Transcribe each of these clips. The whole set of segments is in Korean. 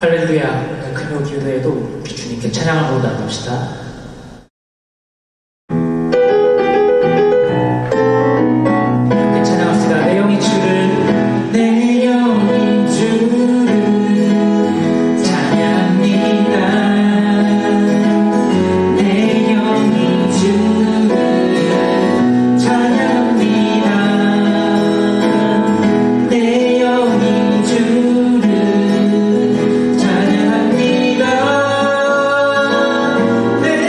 할렐루야, 금요 기도에도 우리 주님께 찬양을 모두 나눕시다. 함께 찬양합시다. 내 영이 주를, 내 영이 주를 찬양합니다. 내 영이 주를 찬양합니다. 내 영이 주를 찬양합니다. 내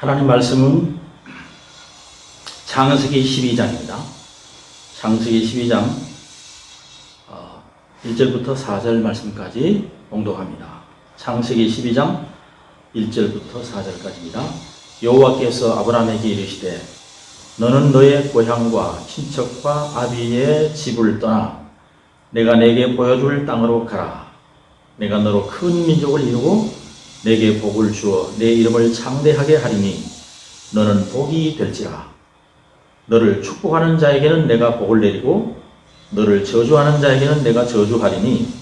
하나님 말씀은 창세기 12장입니다. 창세기 12장 1절부터 4절 말씀까지 봉독합니다. 창세기 12장 1절부터 4절까지입니다. 여호와께서 아브라함에게 이르시되 너는 너의 고향과 친척과 아비의 집을 떠나 내가 내게 보여줄 땅으로 가라. 내가 너로 큰 민족을 이루고 내게 복을 주어 내 이름을 창대하게 하리니 너는 복이 될지라. 너를 축복하는 자에게는 내가 복을 내리고 너를 저주하는 자에게는 내가 저주하리니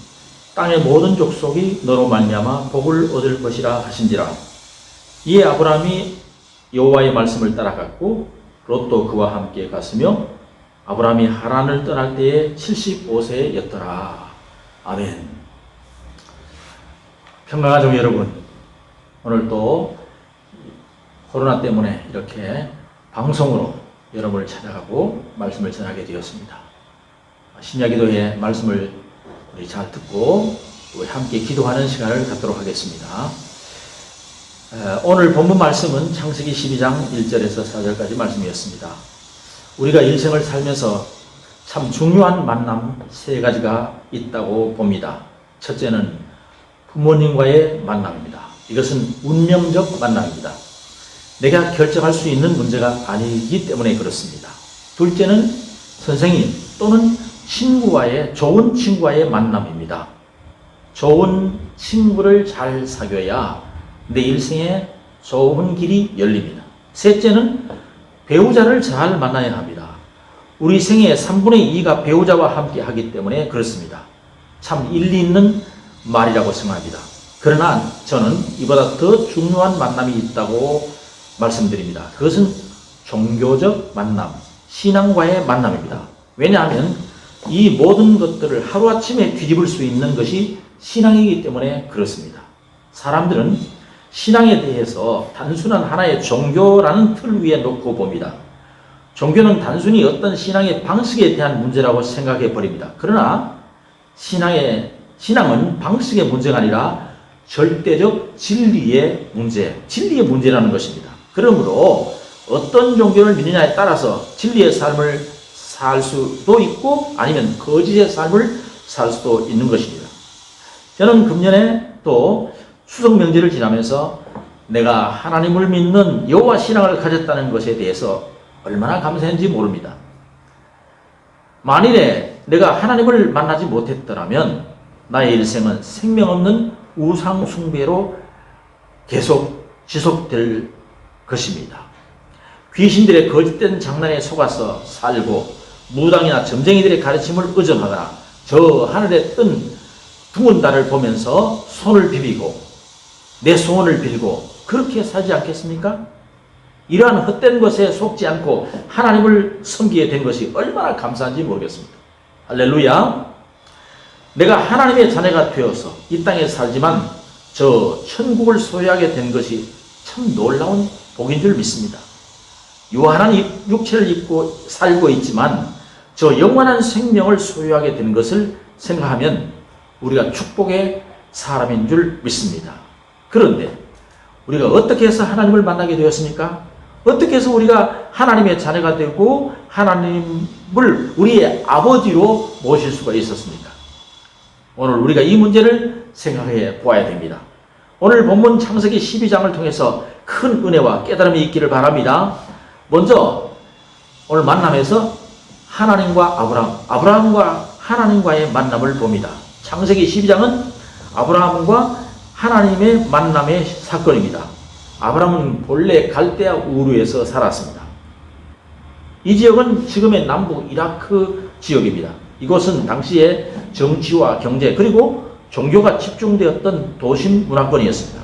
땅의 모든 족속이 너로 말미암아 복을 얻을 것이라 하신지라. 이에 아브라함이 여호와의 말씀을 따라갔고 롯도 그와 함께 갔으며 아브라함이 하란을 떠날 때에 75세였더라. 아멘. 평강가족 여러분, 오늘 또 코로나 때문에 이렇게 방송으로 여러분을 찾아가고 말씀을 전하게 되었습니다. 심야기도의 말씀을 우리 잘 듣고 우리 함께 기도하는 시간을 갖도록 하겠습니다. 오늘 본문 말씀은 창세기 12장 1절에서 4절까지 말씀이었습니다. 우리가 일생을 살면서 참 중요한 만남 세 가지가 있다고 봅니다. 첫째는 부모님과의 만남입니다. 이것은 운명적 만남입니다. 내가 결정할 수 있는 문제가 아니기 때문에 그렇습니다. 둘째는 선생님 또는 좋은 친구와의 만남입니다. 좋은 친구를 잘 사귀어야 내 일생에 좋은 길이 열립니다. 셋째는 배우자를 잘 만나야 합니다. 우리 생의 3분의 2가 배우자와 함께 하기 때문에 그렇습니다. 참 일리 있는 말이라고 생각합니다. 그러나 저는 이보다 더 중요한 만남이 있다고 말씀드립니다. 그것은 종교적 만남, 신앙과의 만남입니다. 왜냐하면 이 모든 것들을 하루아침에 뒤집을 수 있는 것이 신앙이기 때문에 그렇습니다. 사람들은 신앙에 대해서 단순한 하나의 종교라는 틀 위에 놓고 봅니다. 종교는 단순히 어떤 신앙의 방식에 대한 문제라고 생각해 버립니다. 그러나 신앙은 방식의 문제가 아니라 절대적 진리의 문제라는 것입니다. 그러므로 어떤 종교를 믿느냐에 따라서 진리의 삶을 살 수도 있고 아니면 거짓의 삶을 살 수도 있는 것입니다. 저는 금년에 또 추석 명절을 지나면서 내가 하나님을 믿는 여호와 신앙을 가졌다는 것에 대해서 얼마나 감사했는지 모릅니다. 만일에 내가 하나님을 만나지 못했더라면 나의 일생은 생명 없는 우상 숭배로 계속 지속될 것입니다. 귀신들의 거짓된 장난에 속아서 살고 무당이나 점쟁이들의 가르침을 의존하거나 저 하늘에 뜬 둥근 달을 보면서 손을 비비고 내 소원을 빌고 그렇게 살지 않겠습니까? 이러한 헛된 것에 속지 않고 하나님을 섬기게 된 것이 얼마나 감사한지 모르겠습니다. 할렐루야. 내가 하나님의 자녀가 되어서 이 땅에 살지만 저 천국을 소유하게 된 것이 참 놀라운 복인 줄 믿습니다. 유한한 육체를 입고 살고 있지만 저 영원한 생명을 소유하게 된 것을 생각하면 우리가 축복의 사람인 줄 믿습니다. 그런데 우리가 어떻게 해서 하나님을 만나게 되었습니까? 어떻게 해서 우리가 하나님의 자녀가 되고 하나님을 우리의 아버지로 모실 수가 있었습니까? 오늘 우리가 이 문제를 생각해 보아야 됩니다. 오늘 본문 창세기 12장을 통해서 큰 은혜와 깨달음이 있기를 바랍니다. 먼저 오늘 만남에서 하나님과 아브라함과 하나님과의 만남을 봅니다. 창세기 12장은 아브라함과 하나님의 만남의 사건입니다. 아브라함은 본래 갈대아 우르에서 살았습니다. 이 지역은 지금의 남부 이라크 지역입니다. 이곳은 당시에 정치와 경제 그리고 종교가 집중되었던 도심 문화권이었습니다.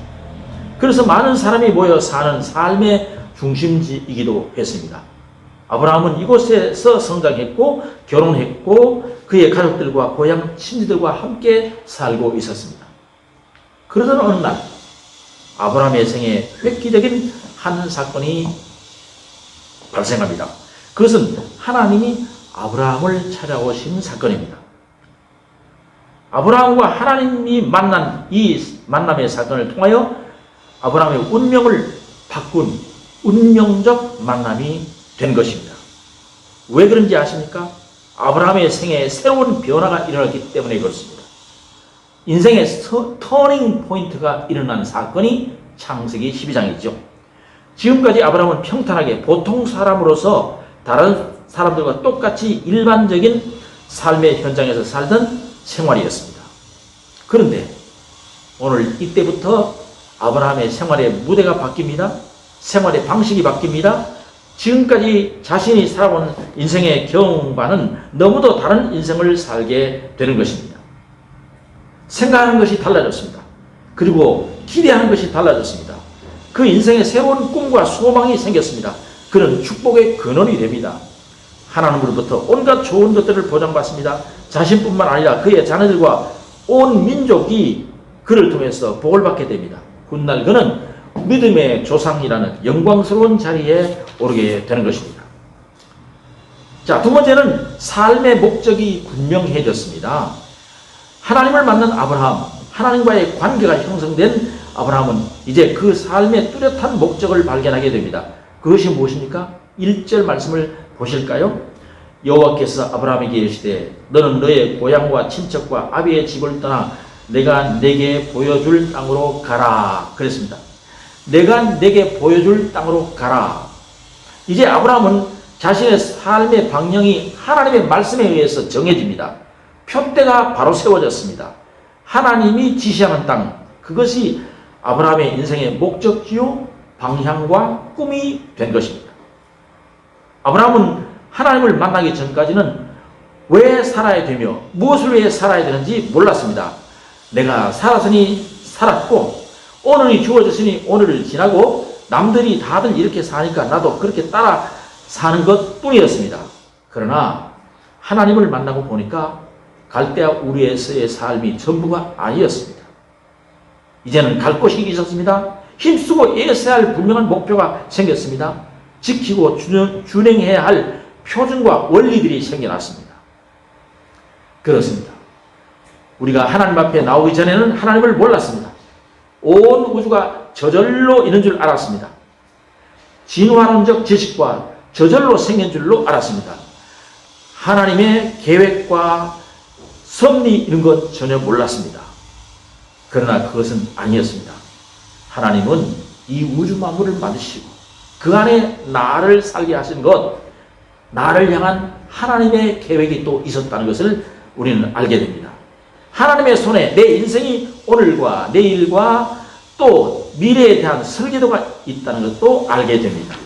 그래서 많은 사람이 모여 사는 삶의 중심지이기도 했습니다. 아브라함은 이곳에서 성장했고 결혼했고 그의 가족들과 고향 친지들과 함께 살고 있었습니다. 그러던 어느 날 아브라함의 생에 획기적인 한 사건이 발생합니다. 그것은 하나님이 아브라함을 찾아오신 사건입니다. 아브라함과 하나님이 만난 이 만남의 사건을 통하여 아브라함의 운명을 바꾼 운명적 만남이 된 것입니다. 왜 그런지 아십니까? 아브라함의 생애에 새로운 변화가 일어났기 때문에 그렇습니다. 인생의 터닝 포인트가 일어난 사건이 창세기 12장이죠. 지금까지 아브라함은 평탄하게 보통 사람으로서 다른 사람들과 똑같이 일반적인 삶의 현장에서 살던 생활이었습니다. 그런데 오늘 이때부터 아브라함의 생활의 무대가 바뀝니다. 생활의 방식이 바뀝니다. 지금까지 자신이 살아온 인생의 경험과는 너무도 다른 인생을 살게 되는 것입니다. 생각하는 것이 달라졌습니다. 그리고 기대하는 것이 달라졌습니다. 그 인생에 새로운 꿈과 소망이 생겼습니다. 그는 축복의 근원이 됩니다. 하나님으로부터 온갖 좋은 것들을 보장받습니다. 자신뿐만 아니라 그의 자녀들과 온 민족이 그를 통해서 복을 받게 됩니다. 훗날 그는 믿음의 조상이라는 영광스러운 자리에 오르게 되는 것입니다. 자, 두 번째는 삶의 목적이 분명해졌습니다. 하나님을 만난 아브라함, 하나님과의 관계가 형성된 아브라함은 이제 그 삶의 뚜렷한 목적을 발견하게 됩니다. 그것이 무엇입니까? 1절 말씀을 보실까요? 여호와께서 아브라함에게 이르시되 너는 너의 고향과 친척과 아비의 집을 떠나 내가 내게 보여줄 땅으로 가라. 그랬습니다. 내가 내게 보여줄 땅으로 가라. 이제 아브라함은 자신의 삶의 방향이 하나님의 말씀에 의해서 정해집니다. 표대가 바로 세워졌습니다. 하나님이 지시하는 땅, 그것이 아브라함의 인생의 목적지요, 방향과 꿈이 된 것입니다. 아브라함은 하나님을 만나기 전까지는 왜 살아야 되며 무엇을 위해 살아야 되는지 몰랐습니다. 내가 살았으니 살았고 오늘이 주어졌으니 오늘을 지나고 남들이 다들 이렇게 사니까 나도 그렇게 따라 사는 것 뿐이었습니다. 그러나 하나님을 만나고 보니까 갈대아 우르에서의 삶이 전부가 아니었습니다. 이제는 갈 곳이 있었습니다. 힘쓰고 애써야 할 분명한 목표가 생겼습니다. 지키고 준행해야 할 표준과 원리들이 생겨났습니다. 그렇습니다. 우리가 하나님 앞에 나오기 전에는 하나님을 몰랐습니다. 온 우주가 저절로 있는 줄 알았습니다. 진화론적 지식과 저절로 생긴 줄로 알았습니다. 하나님의 계획과 섭리 이런 것 전혀 몰랐습니다. 그러나 그것은 아니었습니다. 하나님은 이 우주 만물을 만드시고 그 안에 나를 살게 하신 것, 나를 향한 하나님의 계획이 또 있었다는 것을 우리는 알게 됩니다. 하나님의 손에 내 인생이 오늘과 내일과 또 미래에 대한 설계도가 있다는 것도 알게 됩니다.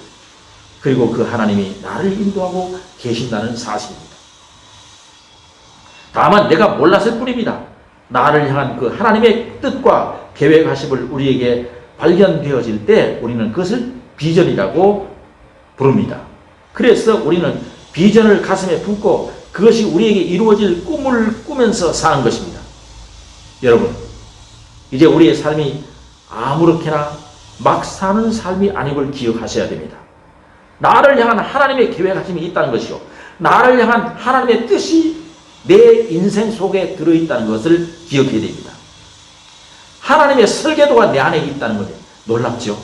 그리고 그 하나님이 나를 인도하고 계신다는 사실입니다. 다만 내가 몰랐을 뿐입니다. 나를 향한 그 하나님의 뜻과 계획하심을 우리에게 발견되어질 때 우리는 그것을 비전이라고 부릅니다. 그래서 우리는 비전을 가슴에 품고 그것이 우리에게 이루어질 꿈을 꾸면서 사는 것입니다. 여러분, 이제 우리의 삶이 아무렇게나 막 사는 삶이 아닌 걸 기억하셔야 됩니다. 나를 향한 하나님의 계획하심이 있다는 것이요, 나를 향한 하나님의 뜻이 내 인생 속에 들어있다는 것을 기억해야 됩니다. 하나님의 설계도가 내 안에 있다는 거죠. 놀랍죠?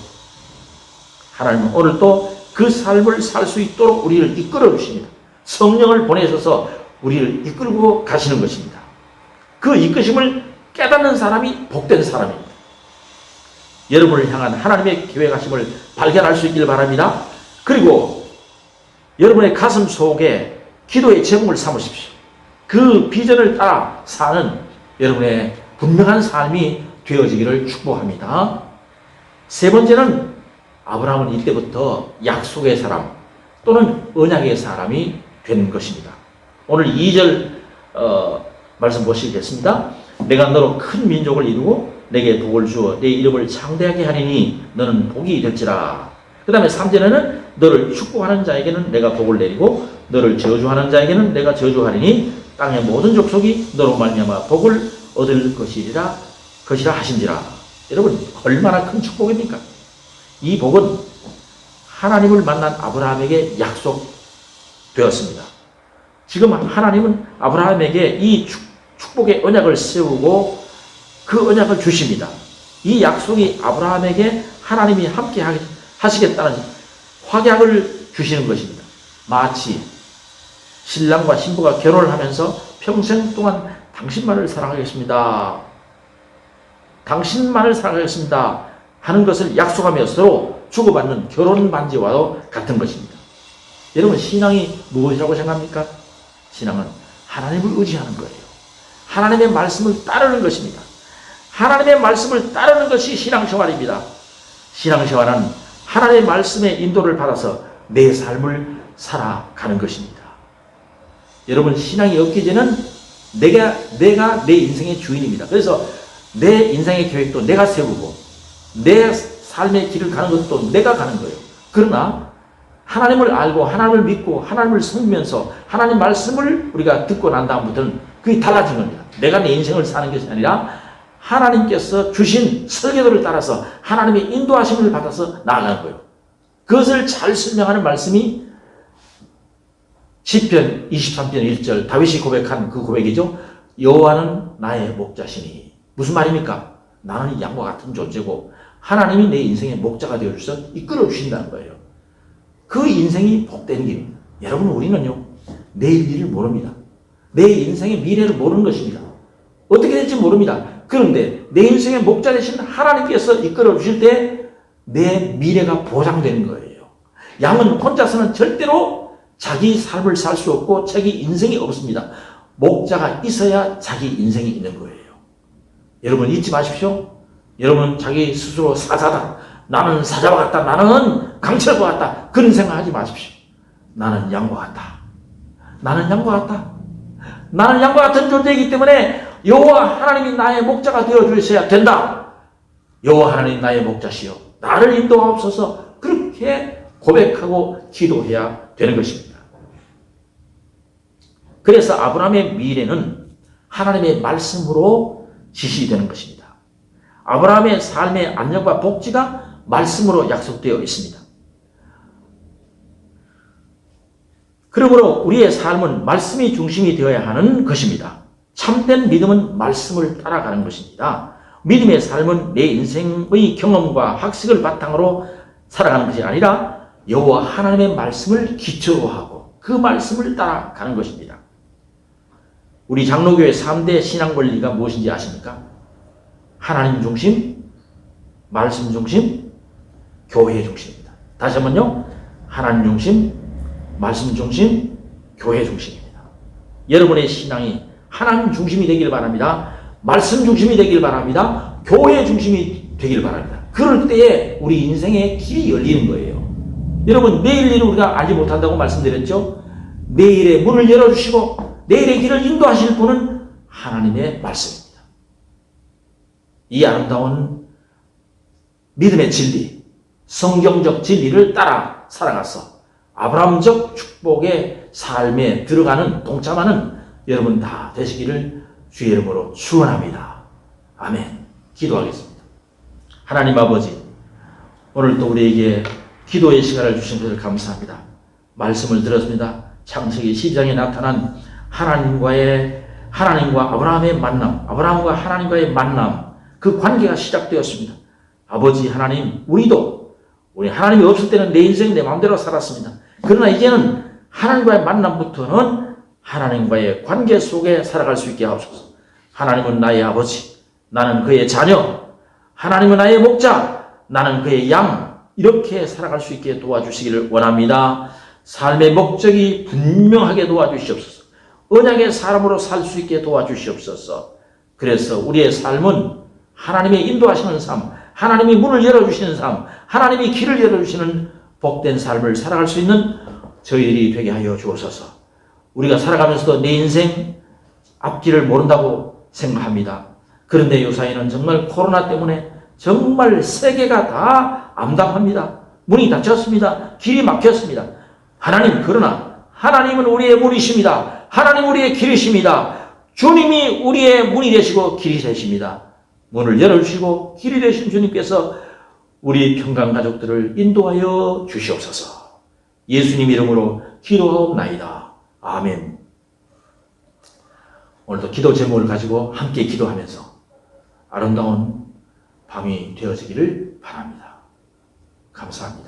하나님은 오늘도 그 삶을 살 수 있도록 우리를 이끌어 주십니다. 성령을 보내셔서 우리를 이끌고 가시는 것입니다. 그 이끄심을 깨닫는 사람이 복된 사람입니다. 여러분을 향한 하나님의 계획하심을 발견할 수 있길 바랍니다. 그리고 여러분의 가슴 속에 기도의 제목을 삼으십시오. 그 비전을 따라 사는 여러분의 분명한 삶이 되어지기를 축복합니다. 세 번째는 아브라함은 이때부터 약속의 사람 또는 언약의 사람이 된 것입니다. 오늘 2절 말씀 보시겠습니다. 내가 너로 큰 민족을 이루고 내게 복을 주어 내 이름을 창대하게 하리니 너는 복이 될지라. 그 다음에 3절에는 너를 축복하는 자에게는 내가 복을 내리고 너를 저주하는 자에게는 내가 저주하리니 땅의 모든 족속이 너로 말미암아 복을 얻을 것이라 하신지라. 여러분, 얼마나 큰 축복입니까? 이 복은 하나님을 만난 아브라함에게 약속되었습니다. 지금 하나님은 아브라함에게 이 축복의 언약을 세우고 그 언약을 주십니다. 이 약속이 아브라함에게 하나님이 함께 하시겠다는 확약을 주시는 것입니다. 마치 신랑과 신부가 결혼을 하면서 평생 동안 당신만을 사랑하겠습니다, 당신만을 사랑하겠습니다 하는 것을 약속하며 서로 주고받는 결혼 반지와도 같은 것입니다. 여러분, 신앙이 무엇이라고 생각합니까? 신앙은 하나님을 의지하는 거예요. 하나님의 말씀을 따르는 것입니다. 하나님의 말씀을 따르는 것이 신앙생활입니다. 신앙생활은 하나님의 말씀의 인도를 받아서 내 삶을 살아가는 것입니다. 여러분, 신앙이 없기 전에는 내가 내 인생의 주인입니다. 그래서 내 인생의 계획도 내가 세우고 내 삶의 길을 가는 것도 내가 가는 거예요. 그러나 하나님을 알고 하나님을 믿고 하나님을 섬기면서 하나님 말씀을 우리가 듣고 난 다음부터는 그게 달라진 겁니다. 내가 내 인생을 사는 것이 아니라 하나님께서 주신 설계도를 따라서 하나님의 인도하심을 받아서 나아가는 거예요. 그것을 잘 설명하는 말씀이 시편 23편 1절 다윗이 고백한 그 고백이죠. 여호와는 나의 목자시니. 무슨 말입니까? 나는 양과 같은 존재고 하나님이 내 인생의 목자가 되어주셔서 이끌어 주신다는 거예요. 그 인생이 복된 길입니다. 여러분, 우리는요, 내일 일을 모릅니다. 내 인생의 미래를 모르는 것입니다. 어떻게 될지 모릅니다. 그런데 내 인생의 목자 되신 하나님께서 이끌어 주실 때 내 미래가 보장되는 거예요. 양은 혼자서는 절대로 자기 삶을 살 수 없고 자기 인생이 없습니다. 목자가 있어야 자기 인생이 있는 거예요. 여러분, 잊지 마십시오. 여러분, 자기 스스로 사자다, 나는 사자와 같다, 나는 강철과 같다, 그런 생각하지 마십시오. 나는 양과 같다. 나는 양과 같다. 나는 양과 같은 존재이기 때문에 여호와 하나님이 나의 목자가 되어주셔야 된다. 여호와 하나님 나의 목자시여 나를 인도하옵소서. 그렇게 고백하고 기도해야 되는 것입니다. 그래서 아브라함의 미래는 하나님의 말씀으로 지시되는 것입니다. 아브라함의 삶의 안녕과 복지가 말씀으로 약속되어 있습니다. 그러므로 우리의 삶은 말씀이 중심이 되어야 하는 것입니다. 참된 믿음은 말씀을 따라가는 것입니다. 믿음의 삶은 내 인생의 경험과 학식을 바탕으로 살아가는 것이 아니라 여호와 하나님의 말씀을 기초로 하고 그 말씀을 따라가는 것입니다. 우리 장로교회 3대 신앙 원리가 무엇인지 아십니까? 하나님 중심, 말씀 중심, 교회 중심입니다. 다시 한번요. 하나님 중심, 말씀 중심, 교회 중심입니다. 여러분의 신앙이 하나님 중심이 되길 바랍니다. 말씀 중심이 되길 바랍니다. 교회 중심이 되길 바랍니다. 그럴 때에 우리 인생의 길이 열리는 거예요. 여러분, 내일 일을 우리가 알지 못한다고 말씀드렸죠? 내일의 문을 열어주시고 내일의 길을 인도하실 분은 하나님의 말씀입니다. 이 아름다운 믿음의 진리, 성경적 진리를 따라 살아가서 아브라함적 축복의 삶에 들어가는, 동참하는 여러분 다 되시기를 주의 이름으로 축원합니다. 아멘. 기도하겠습니다. 하나님 아버지, 오늘도 우리에게 기도의 시간을 주신 것을 감사합니다. 말씀을 들었습니다. 창세기 12장에 나타난 하나님과 아브라함의 만남, 아브라함과 하나님과의 만남, 그 관계가 시작되었습니다. 아버지 하나님, 우리 하나님이 없을 때는 내 인생 내 마음대로 살았습니다. 그러나 이제는 하나님과의 만남부터는 하나님과의 관계 속에 살아갈 수 있게 하옵소서. 하나님은 나의 아버지, 나는 그의 자녀, 하나님은 나의 목자, 나는 그의 양, 이렇게 살아갈 수 있게 도와주시기를 원합니다. 삶의 목적이 분명하게 도와주시옵소서. 언약의 사람으로 살 수 있게 도와주시옵소서. 그래서 우리의 삶은 하나님의 인도하시는 삶, 하나님이 문을 열어주시는 삶, 하나님이 길을 열어주시는 복된 삶을 살아갈 수 있는 저희들이 되게 하여 주옵소서. 우리가 살아가면서도 내 인생 앞길을 모른다고 생각합니다. 그런데 요사이는 정말 코로나 때문에 정말 세계가 다 암담합니다. 문이 닫혔습니다. 길이 막혔습니다. 하나님, 그러나 하나님은 우리의 문이십니다. 하나님 우리의 길이십니다. 주님이 우리의 문이 되시고 길이 되십니다. 문을 열어주시고 길이 되신 주님께서 우리 평강 가족들을 인도하여 주시옵소서. 예수님 이름으로 기도하옵나이다. 아멘. 오늘도 기도 제목을 가지고 함께 기도하면서 아름다운 밤이 되어지기를 바랍니다. 감사합니다.